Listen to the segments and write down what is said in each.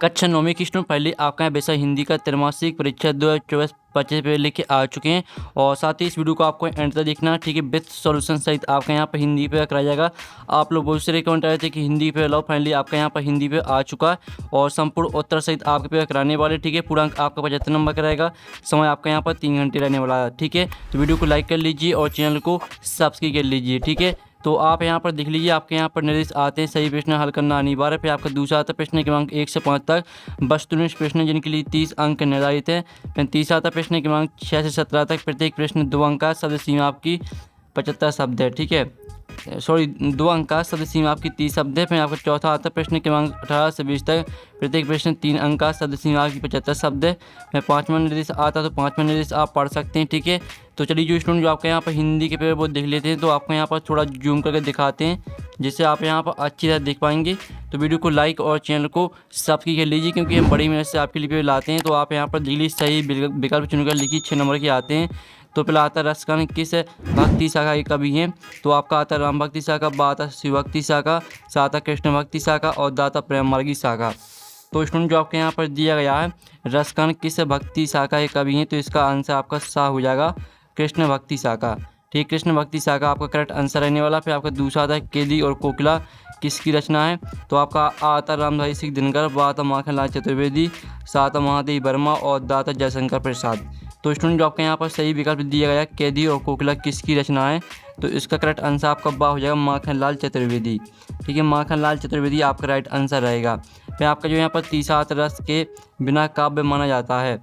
कक्षा 9वीं की स्टूडेंट पहले आपका यहाँ विषय हिंदी का त्रैमासिक परीक्षा 2024-25 पे लेके आ चुके हैं और साथ ही इस वीडियो को आपको एंड तक देखना, ठीक है। विथ सॉल्यूशन सहित आपका यहाँ पर हिंदी पे कराया जाएगा। आप लोग बहुत सारे कमेंट आए थे कि हिंदी पे लाओ, फाइनली आपका यहाँ पर हिंदी पे आ चुका है और संपूर्ण उत्तर सहित आपके पे कराने वाले, ठीक है। पूरा अंक आपका 75 नंबर का रहेगा। समय आपका यहाँ पर 3 घंटे रहने वाला है, ठीक है। तो वीडियो को लाइक कर लीजिए और चैनल को सब्सक्राइब कर लीजिए, ठीक है। तो आप यहाँ पर देख लीजिए, आपके यहाँ पर निर्देश आते हैं सही प्रश्न हल करना अनिवार्य। फिर आपका दूसरा आता है प्रश्न क्रमांक 1 से 5 तक वस्तुनिष्ठ प्रश्न जिनके लिए 30 अंक निर्धारित है। फिर तीसरा आता है प्रश्न क्रमांक 6 से 17 तक प्रत्येक प्रश्न 2 अंक का, शब्द सीमा आपकी 75 शब्द है, ठीक है। 2 अंक का, शब्द सीमा आपकी 30 शब्द है। फिर आपका चौथा आता है प्रश्न क्रमांक 18 से 20 तक प्रत्येक प्रश्न 3 अंक का, शब्द सीमा आपकी 75 शब्द है। फिर 5वां निर्देश आता है तो 5वां निर्देश आप पढ़ सकते हैं, ठीक है। तो चलिए जो स्टूडेंट जो आपके यहाँ पर हिंदी के पेपर वो देख लेते हैं, तो आपको यहाँ पर थोड़ा जूम करके दिखाते हैं जिससे आप यहाँ पर अच्छी तरह देख पाएंगे। तो वीडियो को लाइक और चैनल को सब्सक्राइब कर लीजिए क्योंकि हम बड़ी मेहनत से आपके लिए पेपर लाते हैं। तो आप यहाँ पर देख लीजिए, सही विकल्प चुनकर लिखिए, 6 नंबर के आते हैं। तो पहला आता है रसकण किस भक्ति शाखा के कवि हैं, तो आपका आता है राम भक्ति शाखा, बा आता है शिव भक्ति शाखा, सा आता है कृष्ण भक्ति शाखा और दा आता है प्रेम मार्गी शाखा। तो स्टूडेंट जो आपके यहाँ पर दिया गया है रसकण किस भक्ति शाखा के कवि हैं, तो इसका आंसर आपका सा हो जाएगा, कृष्ण भक्ति शाखा, ठीक। कृष्ण भक्ति शाखा आपका करेक्ट आंसर रहने वाला। फिर आपका दूसरा आता है केदी और कोकिला किसकी रचना है, तो आपका आता रामधारी सिंह दिनकर, बा आता माखनलाल चतुर्वेदी, सा आता महादेवी वर्मा और दा आता जयशंकर प्रसाद। तो स्टूडेंट जो आपके यहाँ पर सही विकल्प दिया गया कैदी और कोकिला किसकी रचना है, तो इसका करेक्ट आंसर आपका बा हो जाएगा, माखनलाल चतुर्वेदी, ठीक है। माखनलाल चतुर्वेदी आपका राइट आंसर रहेगा। फिर आपका जो यहाँ पर तीसरा रस के बिना काव्य माना जाता है,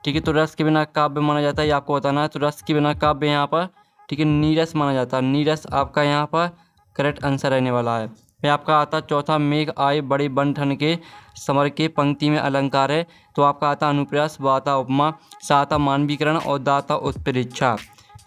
ठीक है। तो रस के बिना काव्य माना जाता है, ये आपको बताना है। तो रस के बिना काव्य यहाँ पर, ठीक है, नीरस माना जाता है, नीरस आपका यहाँ पर करेक्ट आंसर रहने वाला है। फिर आपका आता चौथा मेघ आए बड़े बन ठन के समर के पंक्ति में अलंकार है, तो आपका आता अनुप्रास, बाता उपमा, साता मानवीकरण और दाता उत्प्रेक्षा।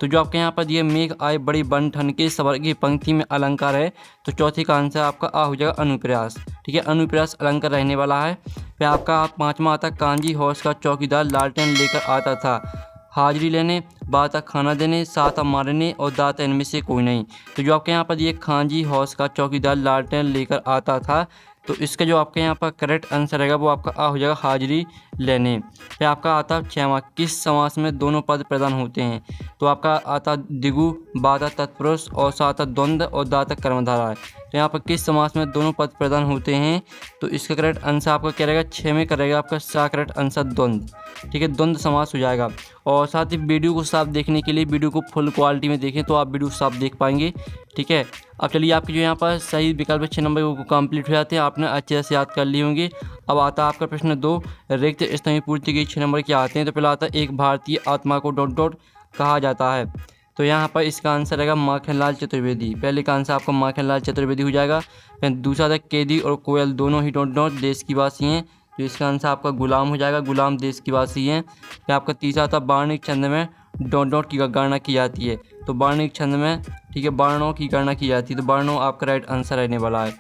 तो जो आपके यहाँ पर ये मेघ आए बड़ी बन ठन के समर की पंक्ति में अलंकार है, तो चौथे का आंसर आपका आ हो जाएगा अनुप्रास, ठीक है। अनुप्रास अलंकार रहने वाला है। फिर आपका 5वां आता कांजी हौस का चौकीदार लालटेन लेकर आता था, हाजिरी लेने, बाता खाना देने, साता मारने और दाता इनमें से कोई नहीं। तो जो आपके यहाँ पर ये खांजी हौस का चौकीदार लालटेन लेकर आता था, तो इसका जो आपके यहाँ पर करेक्ट आंसर रहेगा वो आपका आ हो जाएगा, हाजिरी लेने। फिर आपका आता 6वां किस समास में दोनों पद प्रदान होते हैं, तो आपका आता दिगु, बाता तत्पुरुष और साता द्वंद्व और दाता कर्मधारा है। तो यहाँ पर किस समास में दोनों पद प्रदान होते हैं, तो इसका करेक्ट आंसर आपका क्या रहेगा, 6 में करेगा आपका सा करेक्ट आंसर द्वंद्व, ठीक है, द्वंद्व समास हो जाएगा। और साथ ही वीडियो को साफ देखने के लिए वीडियो को फुल क्वालिटी में देखें तो आप वीडियो साफ देख पाएंगे, ठीक है। अब चलिए आपके जो यहाँ पर सही विकल्प 6 नंबर वो कंप्लीट हो जाते हैं, आपने अच्छे से याद कर लिए होंगे। अब आता है आपका प्रश्न 2, रिक्त स्थान की पूर्ति के 6 नंबर के आते हैं। तो पहला आता है एक भारतीय आत्मा को डॉट डॉट कहा जाता है, तो यहाँ पर इसका आंसर रहेगा माखनलाल चतुर्वेदी, पहले का आंसर आपका माखनलाल चतुर्वेदी हो जाएगा। फिर दूसरा था कैदी और कोयल दोनों ही डॉट डॉट देश की वासी हैं, तो इसका आंसर आपका गुलाम हो जाएगा, गुलाम देश की वासी हैं। फिर आपका तीसरा था बाणिक छंद में डॉट डॉट की गणना की जाती है, तो बाणिक छंद में, ठीक है, वर्णों की गणना की जाती है, तो वर्णों आपका राइट आंसर रहने वाला है।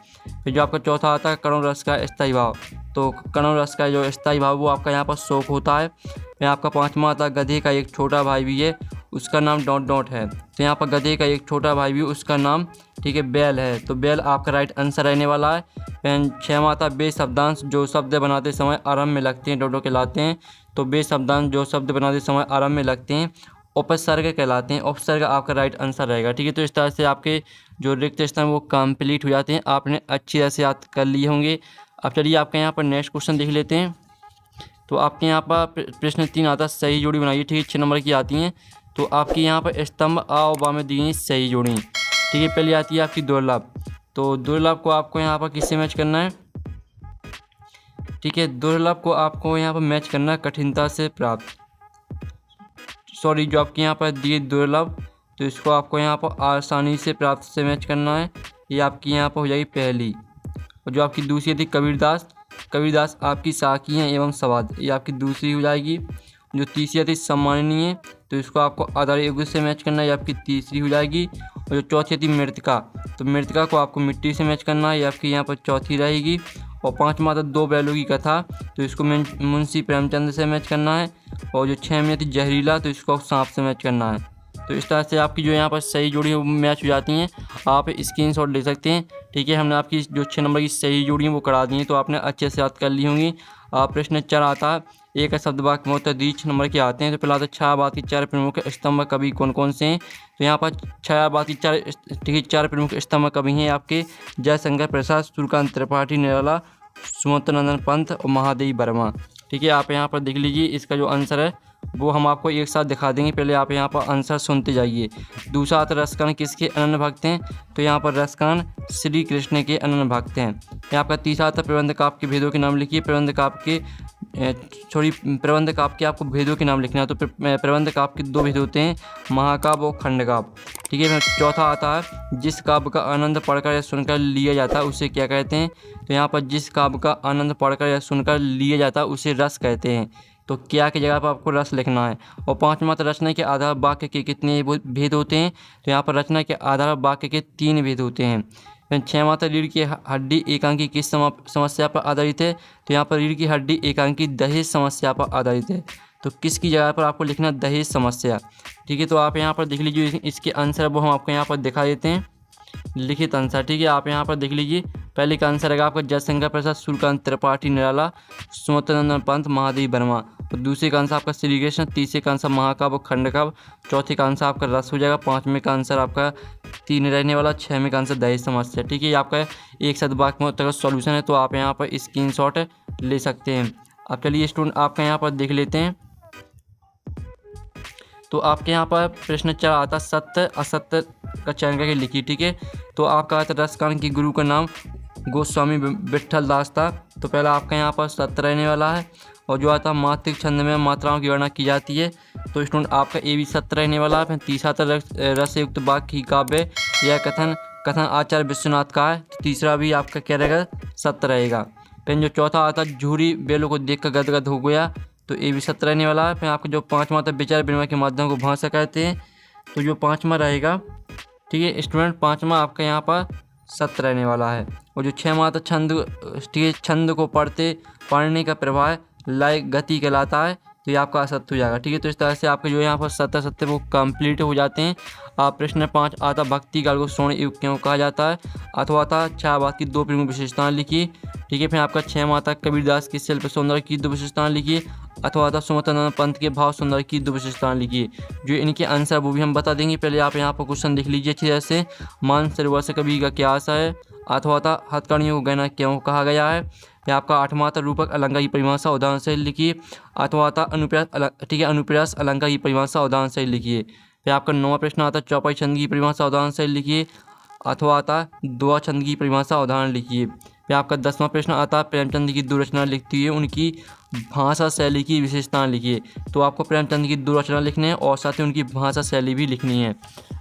फिर जो आपका चौथा आता है करुण रस का स्थायी भाव, तो करुण रस का जो स्थायी भाव वो आपका यहाँ पर शोक होता है। फिर आपका 5वां आता है गधे का एक छोटा भाई भी है, उसका नाम डॉट डॉट है, तो यहाँ पर गधे का एक छोटा भाई भी, उसका नाम, ठीक है, बैल है, तो बैल आपका राइट आंसर रहने वाला है। फिर 6वां आता बे शब्दांश जो शब्द बनाते समय आरंभ में लगते हैं, डॉट डॉट कहलाते हैं, तो बे शब्दांश जो शब्द बनाते समय आरंभ में लगते हैं उपसर्ग कहलाते हैं, उपसर्ग आपका राइट आंसर रहेगा, ठीक है। तो इस तरह से आपके जो रिक्त स्थान वो कंप्लीट हो जाते हैं, आपने अच्छी तरह से याद कर लिए होंगे। अब चलिए आपके यहाँ पर नेक्स्ट क्वेश्चन देख लेते हैं। तो आपके यहाँ पर प्रश्न 3 आता है सही जोड़ी बनाइए, ठीक है, 6 नंबर की आती हैं। तो आपके यहाँ पर स्तंभ आ और बा में दी गई सही जोड़ी, ठीक है। पहले आती है आपकी दुर्लभ, तो दुर्लभ को आपको यहाँ पर किससे मैच करना है, ठीक है, दुर्लभ को आपको यहाँ पर मैच करना है कठिनता से प्राप्त, सॉरी जो आपके यहाँ पर दिए दुर्लभ, तो इसको आपको यहाँ पर आसानी से प्राप्त से मैच करना है, ये आपकी यहाँ पर हो जाएगी पहली। और जो आपकी दूसरी थी कबीरदास, कबीरदास आपकी साखियाँ एवं सवाद, ये आपकी दूसरी हो जाएगी। जो तीसरी थी सम्माननीय, तो इसको आपको आधार युग से मैच करना है, ये आपकी तीसरी हो जाएगी। और जो चौथी थी मृतिका, तो मृतिका को आपको मिट्टी से मैच करना है, ये आपकी यहाँ पर चौथी रहेगी। और 5वां था दो बैलों की कथा, तो इसको मुंशी प्रेमचंद से मैच करना है। और जो 6 में थी जहरीला, तो इसको सांप से मैच करना है, तो इस तरह से आपकी जो यहाँ पर सही जोड़ी है वो मैच हो जाती हैं। आप स्क्रीनशॉट ले सकते हैं। ठीक है, हमने आपकी जो 6 नंबर की सही जोड़ी है वो करा दी है, तो आपने अच्छे से याद कर ली होंगी। प्रश्न 4 आता है, एक शब्द वाक्य में उत्तरदायी 6 नंबर के आते हैं। तो पहला आता है छायावाद की 4 प्रमुख स्तंभ कवि कौन कौन से हैं। तो यहाँ पर छायावाद की 4 प्रमुख स्तंभ कवि हैं आपके जयशंकर प्रसाद, सूर्यकांत त्रिपाठी निराला, सुमंतनंदन पंत और महादेवी वर्मा। ठीक है, आप यहाँ पर देख लीजिए, इसका जो आंसर है वो हम आपको एक साथ दिखा देंगे। पहले आप यहाँ पर आंसर सुनते जाइए। दूसरा आता रसकान किसके अनन्य भक्त हैं। तो यहाँ पर रसकान श्री कृष्ण के अनन्य भक्त हैं। यहाँ आपका तीसरा आता प्रबंध काव्य के भेदों के नाम लिखिए। प्रबंध काव्य के आपको भेदों के नाम लिखना है। तो प्रबंध काव्य के 2 भेद होते हैं, महाकाव्य और खंड काव्य। ठीक है, चौथा आता है जिस काव्य का आनंद पढ़कर या सुनकर लिया जाता है उसे क्या कहते हैं। तो यहाँ पर जिस काव्य का आनंद पढ़कर या सुनकर लिया जाता है उसे रस कहते हैं। तो क्या की जगह पर आपको रस लिखना है। और पांचवा तो रचना के आधार वाक्य के कितने भेद होते हैं। तो यहाँ पर रचना के आधार वाक्य के 3 भेद होते हैं। फिर 6वां तो रीढ़ की हड्डी एकांकी किस समस्या पर आधारित है। तो यहाँ पर रीढ़ की हड्डी एकांकी दहेज समस्या पर आधारित है। तो किसकी जगह पर आपको लिखना दहेज समस्या। ठीक है, तो आप यहाँ पर देख लीजिए, इसके आंसर वो हम आपको यहाँ पर दिखा देते हैं, लिखित आंसर। ठीक है, आप यहाँ पर देख लीजिए, पहले का आंसर रहेगा आपका जयशंकर प्रसाद, सूर्यकांत त्रिपाठी निराला, सुमंतनंदन पंत, महादेवी वर्मा। और दूसरे का आंसर आपका श्री कृष्ण, तीसरे का आंसर महाकाव्य खंड काव्य, चौथे का आंसर आपका रस हो जाएगा, पाँचवें का आंसर आपका 3 रहने वाला, 6वें का आंसर दहेज समस्या। ठीक है, ये आपका एक शब्द वाक्य में उत्तर का सॉल्यूशन है। तो आप यहाँ पर स्क्रीनशॉट ले सकते हैं। अब चलिए स्टूडेंट आपका यहाँ पर देख लेते हैं। तो आपके यहाँ पर प्रश्न 4 आता सत्य असत्य का चयन करके लिखिए। ठीक है, तो आपका आता रसकान की गुरु का नाम गोस्वामी विट्ठल दास था। तो पहला आपका यहाँ पर सत्य रहने वाला है। और जो आता मात्रिक छंद में मात्राओं की गणना की जाती है, तो स्टूडेंट आपका ए भी सत्य रहने वाला है। फिर तीसरा था रसयुक्त वाक्य ही काव्य यह कथन आचार्य विश्वनाथ का है। तो तीसरा भी आपका क्या रहेगा सत्य रहेगा। फिर जो चौथा आता झूरी बेलों को देख कर गदगद हो गया, तो ये भी सत्य रहने वाला है। फिर आपका जो 5वां था विचार विनिमय के माध्यम को भाषा कहते हैं, तो जो 5वां रहेगा, ठीक है स्टूडेंट, 5वां आपका यहाँ पर सत्य रहने वाला है। और जो 6वां था छंद, ठीक है, छंद को पढ़ने का प्रभाव लय गति कहलाता है, तो ये आपका असत्य हो जाएगा। ठीक है, तो इस तरह से आपके जो यहाँ पर सत्य वो कंप्लीट हो जाते हैं। आप प्रश्न 5 आता भक्ति काल को स्वर्ण युग क्यों कहा जाता है, अथवा था छायावाद की 2 प्रमुख विशेषताएं लिखिए। ठीक है, फिर आपका 6वां आता कबीरदास की शिल्प सौंदर्य की 2 विशेषताएं लिखिए, अथवा था सुमंतनंदन पंत के भाव सौंदर्य की 2 विशेषताएं लिखिए। जो इनके आंसर वो भी हम बता देंगे। पहले आप यहाँ पर क्वेश्चन लिख लीजिए अच्छी तरह से। मानसरोवर से कवि का क्या आशा है, अथवा था हथकड़ियों को गहना क्यों कहा गया है। या आपका 8वां था रूपक अलंकार की परिभाषा उदाहरण से लिखिए, अथवा था अनुप्रास अलंकार की परिभाषा उदाहरण से लिखिए। फिर आपका 9वां प्रश्न आता चौपाई छंद की परिभाषा उदाहरण से लिखिए, अथवा आता द्वा छंद की परिभाषा उदाहरण लिखिए। फिर आपका 10वां प्रश्न आता प्रेमचंद की 2 रचना लिखती है, उनकी भाषा शैली की विशेषताएं लिखिए। तो आपको प्रेमचंद की 2 रचना लिखने हैं और साथ ही उनकी भाषा शैली भी लिखनी है।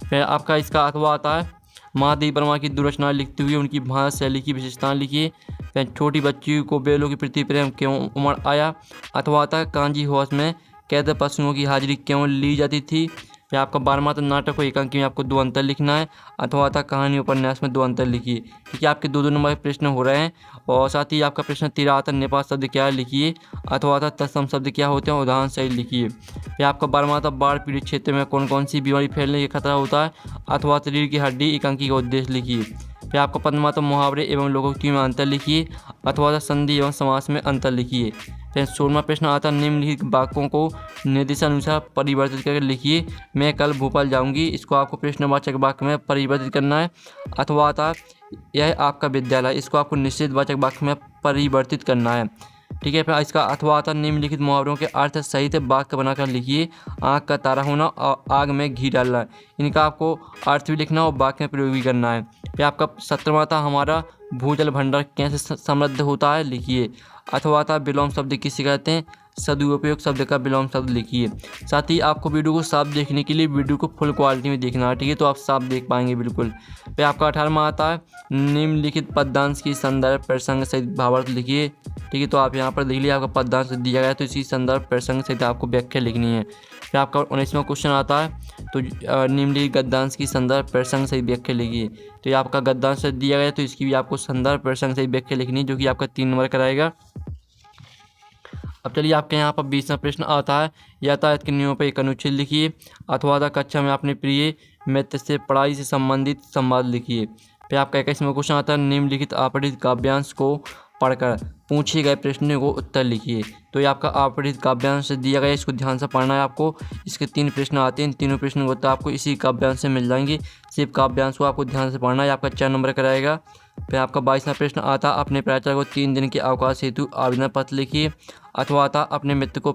फिर आपका इसका अथवा आता है महादेवी वर्मा की 2 रचना लिखते हुए उनकी भाषा शैली की विशेषताएं लिखिए। फिर छोटी बच्ची को बेलों के प्रति प्रेम क्यों उमड़ आया, अथवा था कांजी हाउस में कैद पशुओं की हाजिरी क्यों ली जाती थी। फिर आपका 12वां तो नाटक को एकांकी में आपको 2 अंतर लिखना है, अथवा था कहानी उपन्यास में 2 अंतर लिखिए। ठीक है, आपके 2-2 नंबर के प्रश्न हो रहे हैं। और साथ ही आपका प्रश्न 13 आता नेपाल शब्द क्या है लिखिए, अथवा था तत्सम शब्द क्या होते हैं उदाहरण सही लिखिए। फिर आपका 12वां था बाढ़ पीड़ित क्षेत्र में कौन कौन सी बीमारी फैलने का खतरा होता है, अथवा रीढ़ की हड्डी एकांकी का उद्देश्य लिखिए। फिर आपका 15वां तो मुहावरे एवं लोकोक्ति में अंतर लिखिए, अथवा संधि एवं समास में अंतर लिखिए। फिर 16वां प्रश्न आता निम्नलिखित वाक्यों को निर्देशानुसार परिवर्तित करके लिखिए। मैं कल भोपाल जाऊंगी, इसको आपको प्रश्नवाचक वाक्य में परिवर्तित करना है। अथवा आता यह आपका विद्यालय, इसको आपको निश्चितवाचक वाक्य में परिवर्तित करना है। ठीक है, फिर इसका अथवा आता निम्नलिखित मुहावरों के अर्थ सहित वाक्य बनाकर लिखिए। आँख का तारा होना और आग में घी डालना, इनका आपको अर्थ भी लिखना और वाक्य में प्रयोग भी करना है। फिर आपका 17वां था हमारा भूजल भंडार कैसे समृद्ध होता है लिखिए। अथवा था विलोम शब्द किसे कहते हैं, सदुपयोग शब्द का विलोम शब्द लिखिए। साथ ही आपको वीडियो को साफ देखने के लिए वीडियो को फुल क्वालिटी में देखना है। ठीक है, तो आप साफ देख पाएंगे बिल्कुल। फिर आपका 18वां आता है निम्नलिखित पदयांश की संदर्भ प्रसंग सहित भावार्थ लिखिए। ठीक है, तो आप यहाँ पर देख लीजिए आपका पदयांश दिया गया है, तो इसी संदर्भ प्रसंग सहित आपको व्याख्या लिखनी है। फिर आपका 19वां क्वेश्चन आता है तो निम्नलिखित गद्यांश की संदर्भ प्रसंग सहित व्याख्या लिखिए। तो ये आपका गद्यांश दिया गया है, तो इसकी भी आपको संदर्भ प्रसंग सहित व्याख्या लिखनी है, जो कि आपका 3 नंबर कराएगा। अब चलिए आपके यहाँ पर 20वां प्रश्न आता है, यातायात के नियमों पर एक अनुच्छेद लिखिए अथवा कक्षा में अपने प्रिय मित्र से पढ़ाई से संबंधित संवाद लिखिए। फिर आपका 21वां क्वेश्चन आता है, निम्नलिखित अपठित काव्यांश को पढ़कर पूछे गए प्रश्न को उत्तर लिखिए। तो ये आपका अपठित काव्यांश दिया गया है, इसको ध्यान से पढ़ना है आपको। इसके 3 प्रश्न आते हैं, इन तीनों प्रश्नों का उत्तर आपको इसी काव्यांश से मिल जाएंगे। सिर्फ काव्यांश को आपको ध्यान से पढ़ना है, आपका 4 नंबर का रहेगा। फिर आपका 22वां प्रश्न आता, अपने प्राचार्य को 3 दिन के अवकाश हेतु आवेदन पत्र लिखिए अथवा अपने मित्र को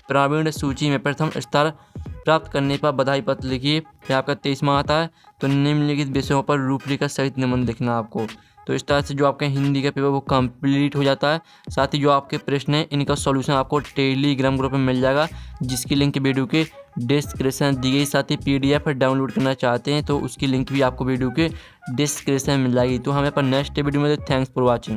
प्रावीण्य सूची में प्रथम स्तर प्राप्त करने पर बधाई पत्र लिखिए। फिर आपका 23वां आता है, तो निम्नलिखित विषयों पर रूपरेखा सहित निबंध लिखना आपको। तो इस तरह से जो आपका हिंदी का पेपर वो कंप्लीट हो जाता है। साथ ही जो आपके प्रश्न हैं इनका सॉल्यूशन आपको टेलीग्राम ग्रुप में मिल जाएगा, जिसकी लिंक वीडियो के डिस्क्रिप्शन दी गई। साथ ही PDF डाउनलोड करना चाहते हैं तो उसकी लिंक भी आपको वीडियो के डिस्क्रिप्शन में मिल जाएगी। तो हमें पर नेक्स्ट वीडियो में। Thanks for watching.